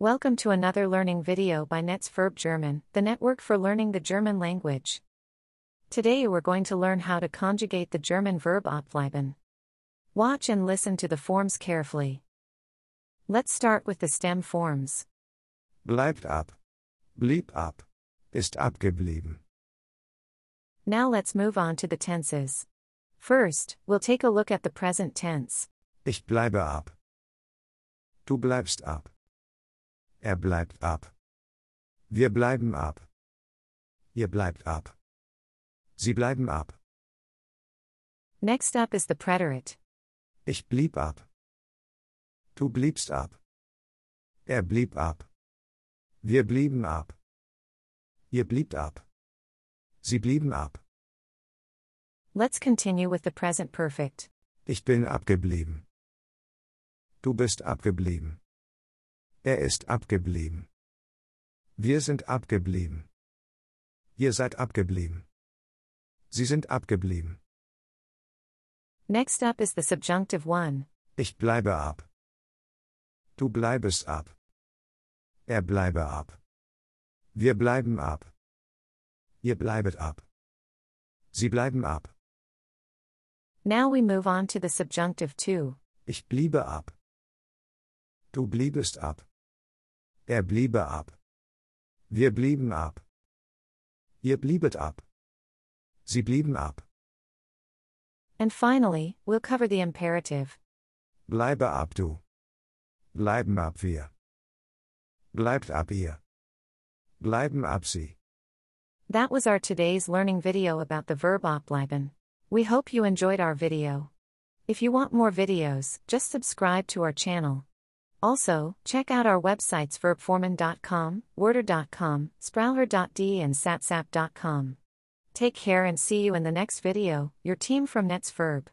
Welcome to another learning video by Netz Verb German, the network for learning the German language. Today we're going to learn how to conjugate the German verb abbleiben. Watch and listen to the forms carefully. Let's start with the stem forms. Bleibt ab, blieb ab, ist abgeblieben. Now let's move on to the tenses. First, we'll take a look at the present tense. Ich bleibe ab. Du bleibst ab. Er bleibt ab. Wir bleiben ab. Ihr bleibt ab. Sie bleiben ab. Next up is the preterite. Ich blieb ab. Du bliebst ab. Er blieb ab. Wir blieben ab. Ihr bliebt ab. Sie blieben ab. Let's continue with the present perfect. Ich bin abgeblieben. Du bist abgeblieben. Er ist abgeblieben. Wir sind abgeblieben. Ihr seid abgeblieben. Sie sind abgeblieben. Next up is the subjunctive one. Ich bleibe ab. Du bleibest ab. Er bleibe ab. Wir bleiben ab. Ihr bleibet ab. Sie bleiben ab. Now we move on to the subjunctive two. Ich bliebe ab. Du bliebest ab. Er bliebe ab. Wir blieben ab. Ihr bliebet ab. Sie blieben ab. And finally, we'll cover the imperative. Bleibe ab du. Bleiben ab wir. Bleibt ab ihr. Bleiben ab sie. That was our today's learning video about the verb abbleiben. We hope you enjoyed our video. If you want more videos, just subscribe to our channel. Also, check out our websites verbformen.com, worder.com, sprauher.de and satsap.com. Take care and see you in the next video, your team from Netz Verb.